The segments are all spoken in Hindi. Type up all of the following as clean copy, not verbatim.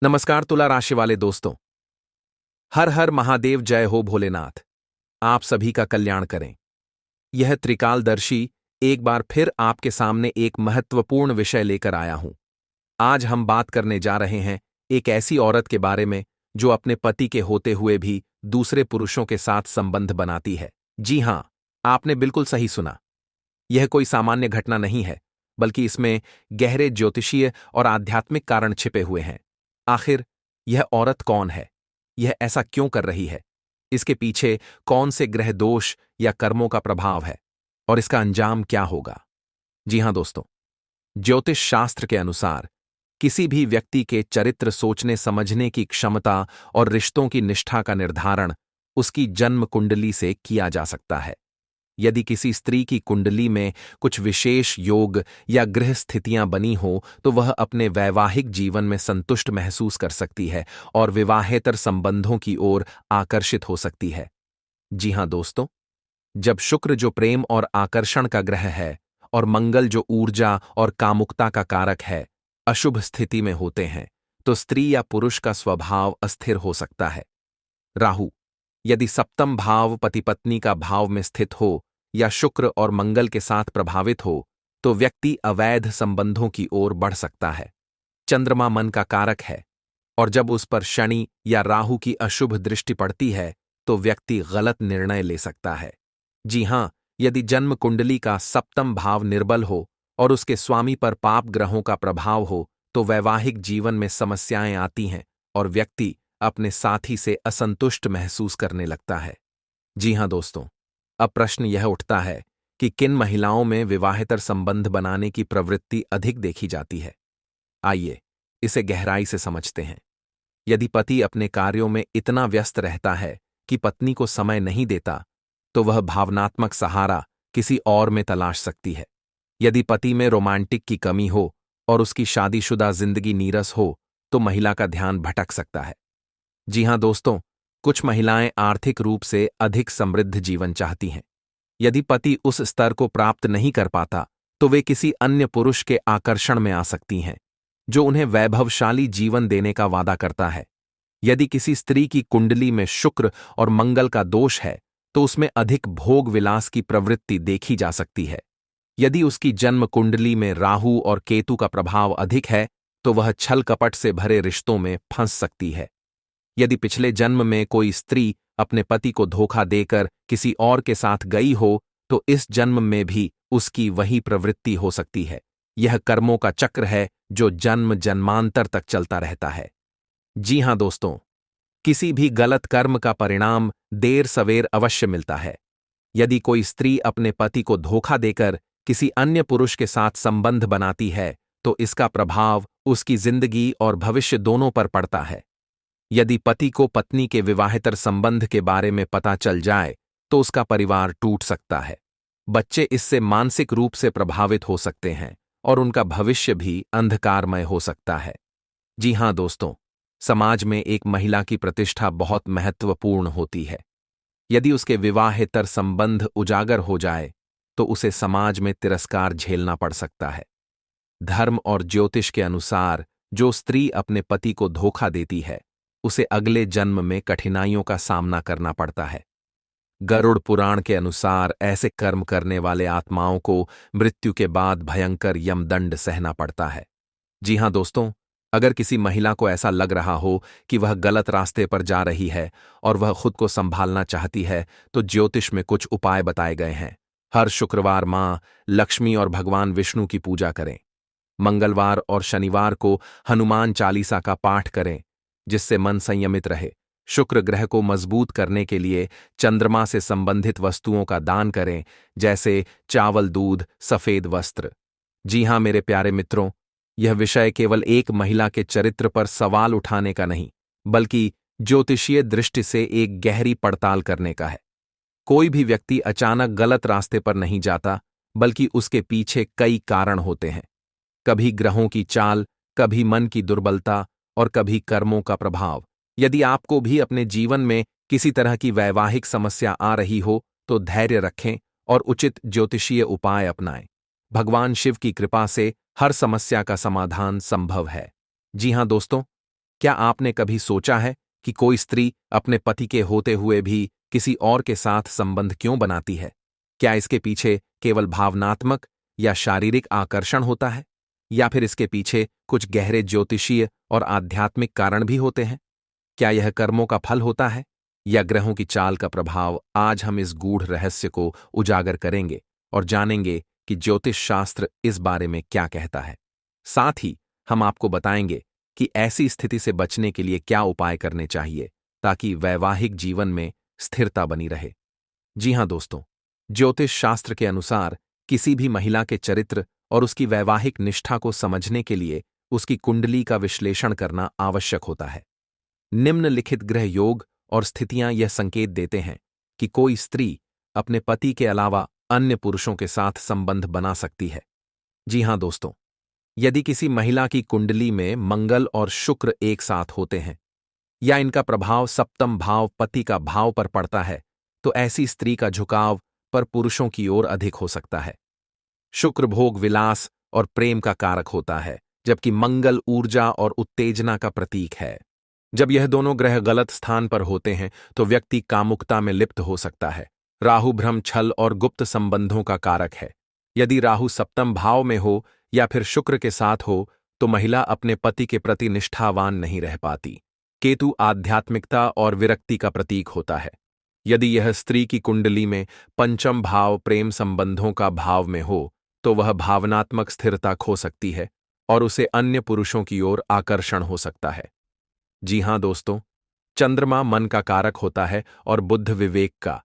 नमस्कार तुला राशि वाले दोस्तों। हर हर महादेव, जय हो भोलेनाथ। आप सभी का कल्याण करें। यह त्रिकालदर्शी एक बार फिर आपके सामने एक महत्वपूर्ण विषय लेकर आया हूं। आज हम बात करने जा रहे हैं एक ऐसी औरत के बारे में जो अपने पति के होते हुए भी दूसरे पुरुषों के साथ संबंध बनाती है। जी हां, आपने बिल्कुल सही सुना। यह कोई सामान्य घटना नहीं है, बल्कि इसमें गहरे ज्योतिषीय और आध्यात्मिक कारण छिपे हुए हैं। आखिर यह औरत कौन है? यह ऐसा क्यों कर रही है? इसके पीछे कौन से ग्रह दोष या कर्मों का प्रभाव है और इसका अंजाम क्या होगा? जी हां दोस्तों, ज्योतिष शास्त्र के अनुसार किसी भी व्यक्ति के चरित्र, सोचने समझने की क्षमता और रिश्तों की निष्ठा का निर्धारण उसकी जन्म कुंडली से किया जा सकता है। यदि किसी स्त्री की कुंडली में कुछ विशेष योग या ग्रह स्थितियां बनी हो तो वह अपने वैवाहिक जीवन में संतुष्ट महसूस कर सकती है और विवाहेतर संबंधों की ओर आकर्षित हो सकती है। जी हां दोस्तों, जब शुक्र जो प्रेम और आकर्षण का ग्रह है और मंगल जो ऊर्जा और कामुकता का कारक है, अशुभ स्थिति में होते हैं तो स्त्री या पुरुष का स्वभाव अस्थिर हो सकता है। राहु यदि सप्तम भाव पति पत्नी का भाव में स्थित हो या शुक्र और मंगल के साथ प्रभावित हो तो व्यक्ति अवैध संबंधों की ओर बढ़ सकता है। चंद्रमा मन का कारक है और जब उस पर शनि या राहु की अशुभ दृष्टि पड़ती है तो व्यक्ति गलत निर्णय ले सकता है। जी हां, यदि जन्म कुंडली का सप्तम भाव निर्बल हो और उसके स्वामी पर पाप ग्रहों का प्रभाव हो तो वैवाहिक जीवन में समस्याएं आती हैं और व्यक्ति अपने साथी से असंतुष्ट महसूस करने लगता है। जी हां दोस्तों, अब प्रश्न यह उठता है कि किन महिलाओं में विवाहेतर संबंध बनाने की प्रवृत्ति अधिक देखी जाती है। आइए इसे गहराई से समझते हैं। यदि पति अपने कार्यों में इतना व्यस्त रहता है कि पत्नी को समय नहीं देता तो वह भावनात्मक सहारा किसी और में तलाश सकती है। यदि पति में रोमांटिक की कमी हो और उसकी शादीशुदा जिंदगी नीरस हो तो महिला का ध्यान भटक सकता है। जी हां दोस्तों, कुछ महिलाएं आर्थिक रूप से अधिक समृद्ध जीवन चाहती हैं। यदि पति उस स्तर को प्राप्त नहीं कर पाता तो वे किसी अन्य पुरुष के आकर्षण में आ सकती हैं जो उन्हें वैभवशाली जीवन देने का वादा करता है। यदि किसी स्त्री की कुंडली में शुक्र और मंगल का दोष है तो उसमें अधिक भोग विलास की प्रवृत्ति देखी जा सकती है। यदि उसकी जन्म कुंडली में राहु और केतु का प्रभाव अधिक है तो वह छल कपट से भरे रिश्तों में फंस सकती है। यदि पिछले जन्म में कोई स्त्री अपने पति को धोखा देकर किसी और के साथ गई हो तो इस जन्म में भी उसकी वही प्रवृत्ति हो सकती है। यह कर्मों का चक्र है जो जन्म जन्मांतर तक चलता रहता है। जी हां दोस्तों, किसी भी गलत कर्म का परिणाम देर सवेर अवश्य मिलता है। यदि कोई स्त्री अपने पति को धोखा देकर किसी अन्य पुरुष के साथ संबंध बनाती है तो इसका प्रभाव उसकी जिंदगी और भविष्य दोनों पर पड़ता है। यदि पति को पत्नी के विवाहेतर संबंध के बारे में पता चल जाए तो उसका परिवार टूट सकता है। बच्चे इससे मानसिक रूप से प्रभावित हो सकते हैं और उनका भविष्य भी अंधकारमय हो सकता है। जी हां दोस्तों, समाज में एक महिला की प्रतिष्ठा बहुत महत्वपूर्ण होती है। यदि उसके विवाहेतर संबंध उजागर हो जाए तो उसे समाज में तिरस्कार झेलना पड़ सकता है। धर्म और ज्योतिष के अनुसार जो स्त्री अपने पति को धोखा देती है उसे अगले जन्म में कठिनाइयों का सामना करना पड़ता है। गरुड़ पुराण के अनुसार ऐसे कर्म करने वाले आत्माओं को मृत्यु के बाद भयंकर यमदंड सहना पड़ता है। जी हां दोस्तों, अगर किसी महिला को ऐसा लग रहा हो कि वह गलत रास्ते पर जा रही है और वह खुद को संभालना चाहती है तो ज्योतिष में कुछ उपाय बताए गए हैं। हर शुक्रवार मां लक्ष्मी और भगवान विष्णु की पूजा करें। मंगलवार और शनिवार को हनुमान चालीसा का पाठ करें जिससे मन संयमित रहे। शुक्र ग्रह को मजबूत करने के लिए चंद्रमा से संबंधित वस्तुओं का दान करें, जैसे चावल, दूध, सफेद वस्त्र। जी हां मेरे प्यारे मित्रों, यह विषय केवल एक महिला के चरित्र पर सवाल उठाने का नहीं, बल्कि ज्योतिषीय दृष्टि से एक गहरी पड़ताल करने का है। कोई भी व्यक्ति अचानक गलत रास्ते पर नहीं जाता, बल्कि उसके पीछे कई कारण होते हैं। कभी ग्रहों की चाल, कभी मन की दुर्बलता और कभी कर्मों का प्रभाव। यदि आपको भी अपने जीवन में किसी तरह की वैवाहिक समस्या आ रही हो तो धैर्य रखें और उचित ज्योतिषीय उपाय अपनाएं। भगवान शिव की कृपा से हर समस्या का समाधान संभव है। जी हां दोस्तों, क्या आपने कभी सोचा है कि कोई स्त्री अपने पति के होते हुए भी किसी और के साथ संबंध क्यों बनाती है? क्या इसके पीछे केवल भावनात्मक या शारीरिक आकर्षण होता है, या फिर इसके पीछे कुछ गहरे ज्योतिषीय और आध्यात्मिक कारण भी होते हैं? क्या यह कर्मों का फल होता है या ग्रहों की चाल का प्रभाव? आज हम इस गूढ़ रहस्य को उजागर करेंगे और जानेंगे कि ज्योतिष शास्त्र इस बारे में क्या कहता है। साथ ही हम आपको बताएंगे कि ऐसी स्थिति से बचने के लिए क्या उपाय करने चाहिए ताकि वैवाहिक जीवन में स्थिरता बनी रहे। जी हां दोस्तों, ज्योतिष शास्त्र के अनुसार किसी भी महिला के चरित्र और उसकी वैवाहिक निष्ठा को समझने के लिए उसकी कुंडली का विश्लेषण करना आवश्यक होता है। निम्नलिखित ग्रह योग और स्थितियां यह संकेत देते हैं कि कोई स्त्री अपने पति के अलावा अन्य पुरुषों के साथ संबंध बना सकती है। जी हां दोस्तों, यदि किसी महिला की कुंडली में मंगल और शुक्र एक साथ होते हैं या इनका प्रभाव सप्तम भाव पति का भाव पर पड़ता है, तो ऐसी स्त्री का झुकाव पर पुरुषों की ओर अधिक हो सकता है। शुक्र भोग विलास और प्रेम का कारक होता है, जबकि मंगल ऊर्जा और उत्तेजना का प्रतीक है। जब यह दोनों ग्रह गलत स्थान पर होते हैं तो व्यक्ति कामुकता में लिप्त हो सकता है। राहु भ्रम, छल और गुप्त संबंधों का कारक है। यदि राहु सप्तम भाव में हो या फिर शुक्र के साथ हो तो महिला अपने पति के प्रति निष्ठावान नहीं रह पाती। केतु आध्यात्मिकता और विरक्ति का प्रतीक होता है। यदि यह स्त्री की कुंडली में पंचम भाव प्रेम संबंधों का भाव में हो तो वह भावनात्मक स्थिरता खो सकती है और उसे अन्य पुरुषों की ओर आकर्षण हो सकता है। जी हां दोस्तों, चंद्रमा मन का कारक होता है और बुध विवेक का।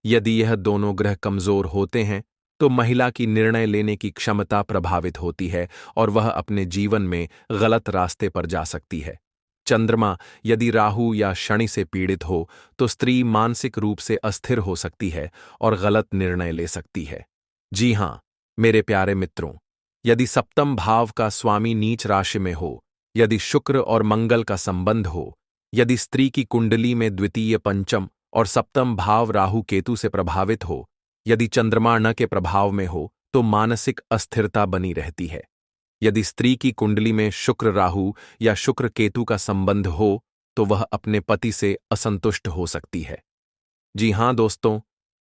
यदि यह दोनों ग्रह कमजोर होते हैं तो महिला की निर्णय लेने की क्षमता प्रभावित होती है और वह अपने जीवन में गलत रास्ते पर जा सकती है। चंद्रमा यदि राहु या शनि से पीड़ित हो तो स्त्री मानसिक रूप से अस्थिर हो सकती है और गलत निर्णय ले सकती है। जी हां मेरे प्यारे मित्रों, यदि सप्तम भाव का स्वामी नीच राशि में हो, यदि शुक्र और मंगल का संबंध हो, यदि स्त्री की कुंडली में द्वितीय पंचम और सप्तम भाव राहु केतु से प्रभावित हो, यदि चंद्रमा न के प्रभाव में हो तो मानसिक अस्थिरता बनी रहती है। यदि स्त्री की कुंडली में शुक्र राहु या शुक्र केतु का संबंध हो तो वह अपने पति से असंतुष्ट हो सकती है। जी हां दोस्तों,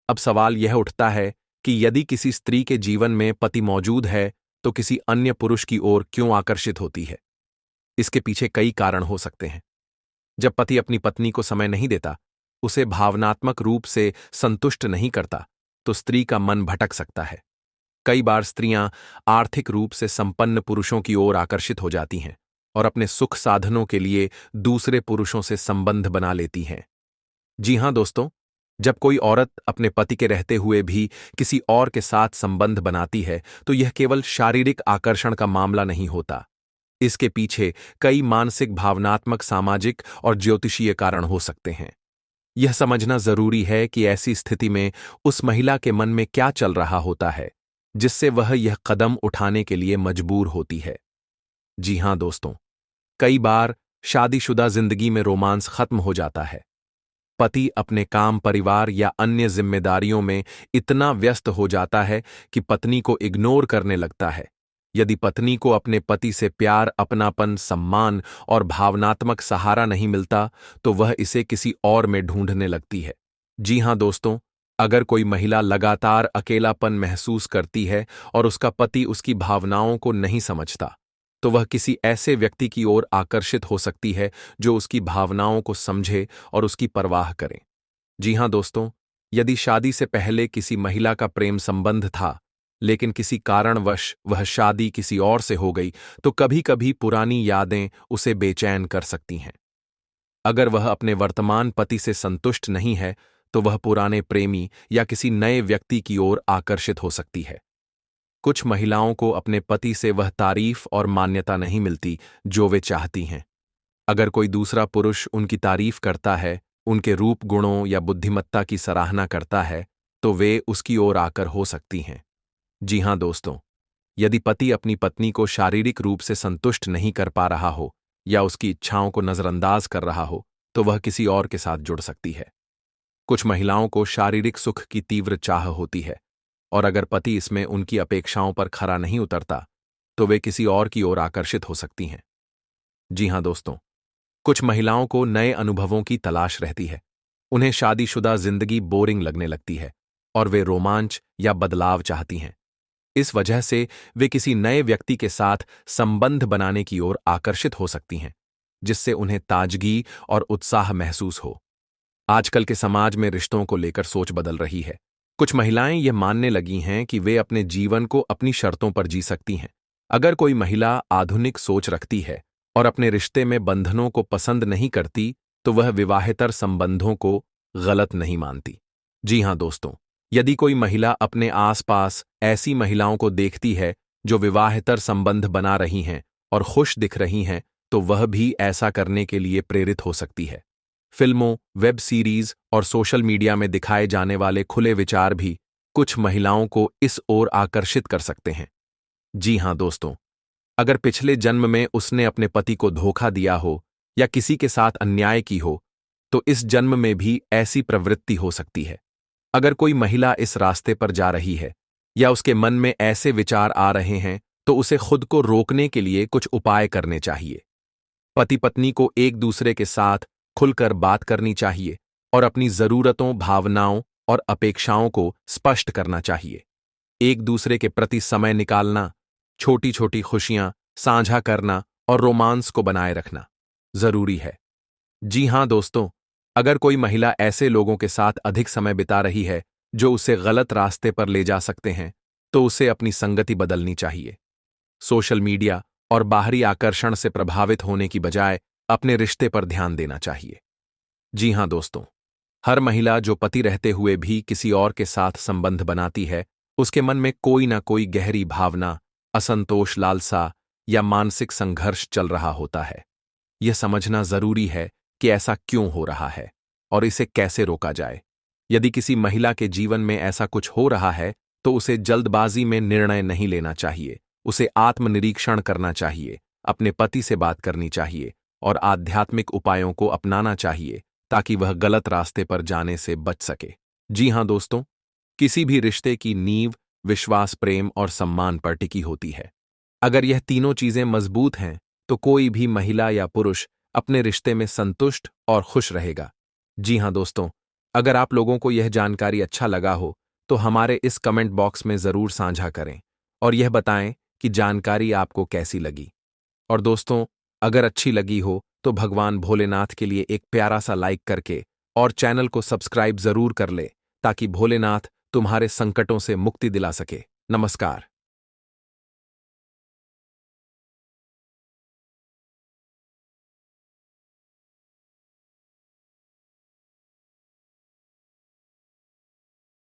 अब सवाल यह उठता है कि यदि किसी स्त्री के जीवन में पति मौजूद है तो किसी अन्य पुरुष की ओर क्यों आकर्षित होती है? इसके पीछे कई कारण हो सकते हैं। जब पति अपनी पत्नी को समय नहीं देता, उसे भावनात्मक रूप से संतुष्ट नहीं करता, तो स्त्री का मन भटक सकता है। कई बार स्त्रियां आर्थिक रूप से संपन्न पुरुषों की ओर आकर्षित हो जाती हैं और अपने सुख साधनों के लिए दूसरे पुरुषों से संबंध बना लेती हैं। जी हां दोस्तों, जब कोई औरत अपने पति के रहते हुए भी किसी और के साथ संबंध बनाती है तो यह केवल शारीरिक आकर्षण का मामला नहीं होता। इसके पीछे कई मानसिक, भावनात्मक, सामाजिक और ज्योतिषीय कारण हो सकते हैं। यह समझना जरूरी है कि ऐसी स्थिति में उस महिला के मन में क्या चल रहा होता है जिससे वह यह कदम उठाने के लिए मजबूर होती है। जी हां दोस्तों, कई बार शादीशुदा जिंदगी में रोमांस खत्म हो जाता है। पति अपने काम, परिवार या अन्य जिम्मेदारियों में इतना व्यस्त हो जाता है कि पत्नी को इग्नोर करने लगता है। यदि पत्नी को अपने पति से प्यार, अपनापन, सम्मान और भावनात्मक सहारा नहीं मिलता तो वह इसे किसी और में ढूंढने लगती है। जी हां दोस्तों, अगर कोई महिला लगातार अकेलापन महसूस करती है और उसका पति उसकी भावनाओं को नहीं समझता, तो वह किसी ऐसे व्यक्ति की ओर आकर्षित हो सकती है जो उसकी भावनाओं को समझे और उसकी परवाह करे। जी हां दोस्तों, यदि शादी से पहले किसी महिला का प्रेम संबंध था लेकिन किसी कारणवश वह शादी किसी और से हो गई तो कभी-कभी पुरानी यादें उसे बेचैन कर सकती हैं। अगर वह अपने वर्तमान पति से संतुष्ट नहीं है तो वह पुराने प्रेमी या किसी नए व्यक्ति की ओर आकर्षित हो सकती है। कुछ महिलाओं को अपने पति से वह तारीफ और मान्यता नहीं मिलती जो वे चाहती हैं। अगर कोई दूसरा पुरुष उनकी तारीफ करता है, उनके रूप, गुणों या बुद्धिमत्ता की सराहना करता है, तो वे उसकी ओर आकर हो सकती हैं। जी हां दोस्तों, यदि पति अपनी पत्नी को शारीरिक रूप से संतुष्ट नहीं कर पा रहा हो या उसकी इच्छाओं को नजरअंदाज कर रहा हो, तो वह किसी और के साथ जुड़ सकती है। कुछ महिलाओं को शारीरिक सुख की तीव्र चाह होती है और अगर पति इसमें उनकी अपेक्षाओं पर खरा नहीं उतरता, तो वे किसी और की ओर आकर्षित हो सकती हैं। जी हां दोस्तों, कुछ महिलाओं को नए अनुभवों की तलाश रहती है। उन्हें शादीशुदा जिंदगी बोरिंग लगने लगती है और वे रोमांच या बदलाव चाहती हैं। इस वजह से वे किसी नए व्यक्ति के साथ संबंध बनाने की ओर आकर्षित हो सकती हैं, जिससे उन्हें ताजगी और उत्साह महसूस हो। आजकल के समाज में रिश्तों को लेकर सोच बदल रही है। कुछ महिलाएं यह मानने लगी हैं कि वे अपने जीवन को अपनी शर्तों पर जी सकती हैं। अगर कोई महिला आधुनिक सोच रखती है और अपने रिश्ते में बंधनों को पसंद नहीं करती, तो वह विवाहेतर संबंधों को गलत नहीं मानती। जी हां दोस्तों, यदि कोई महिला अपने आसपास ऐसी महिलाओं को देखती है जो विवाहेतर संबंध बना रही हैं और खुश दिख रही हैं, तो वह भी ऐसा करने के लिए प्रेरित हो सकती है। फिल्मों, वेब सीरीज और सोशल मीडिया में दिखाए जाने वाले खुले विचार भी कुछ महिलाओं को इस ओर आकर्षित कर सकते हैं। जी हां दोस्तों, अगर पिछले जन्म में उसने अपने पति को धोखा दिया हो या किसी के साथ अन्याय की हो, तो इस जन्म में भी ऐसी प्रवृत्ति हो सकती है। अगर कोई महिला इस रास्ते पर जा रही है या उसके मन में ऐसे विचार आ रहे हैं, तो उसे खुद को रोकने के लिए कुछ उपाय करने चाहिए। पति पत्नी को एक दूसरे के साथ खुलकर बात करनी चाहिए और अपनी जरूरतों, भावनाओं और अपेक्षाओं को स्पष्ट करना चाहिए। एक दूसरे के प्रति समय निकालना, छोटी छोटी खुशियां साझा करना और रोमांस को बनाए रखना जरूरी है। जी हां दोस्तों, अगर कोई महिला ऐसे लोगों के साथ अधिक समय बिता रही है जो उसे गलत रास्ते पर ले जा सकते हैं, तो उसे अपनी संगति बदलनी चाहिए। सोशल मीडिया और बाहरी आकर्षण से प्रभावित होने की बजाय अपने रिश्ते पर ध्यान देना चाहिए। जी हां दोस्तों, हर महिला जो पति रहते हुए भी किसी और के साथ संबंध बनाती है, उसके मन में कोई ना कोई गहरी भावना, असंतोष, लालसा या मानसिक संघर्ष चल रहा होता है। यह समझना जरूरी है कि ऐसा क्यों हो रहा है और इसे कैसे रोका जाए। यदि किसी महिला के जीवन में ऐसा कुछ हो रहा है, तो उसे जल्दबाजी में निर्णय नहीं लेना चाहिए। उसे आत्मनिरीक्षण करना चाहिए, अपने पति से बात करनी चाहिए और आध्यात्मिक उपायों को अपनाना चाहिए ताकि वह गलत रास्ते पर जाने से बच सके। जी हां दोस्तों, किसी भी रिश्ते की नींव विश्वास, प्रेम और सम्मान पर टिकी होती है। अगर यह तीनों चीजें मजबूत हैं, तो कोई भी महिला या पुरुष अपने रिश्ते में संतुष्ट और खुश रहेगा। जी हां दोस्तों, अगर आप लोगों को यह जानकारी अच्छा लगा हो, तो हमारे इस कमेंट बॉक्स में जरूर साझा करें और यह बताएं कि जानकारी आपको कैसी लगी। और दोस्तों, अगर अच्छी लगी हो तो भगवान भोलेनाथ के लिए एक प्यारा सा लाइक करके और चैनल को सब्सक्राइब जरूर कर ले, ताकि भोलेनाथ तुम्हारे संकटों से मुक्ति दिला सके। नमस्कार।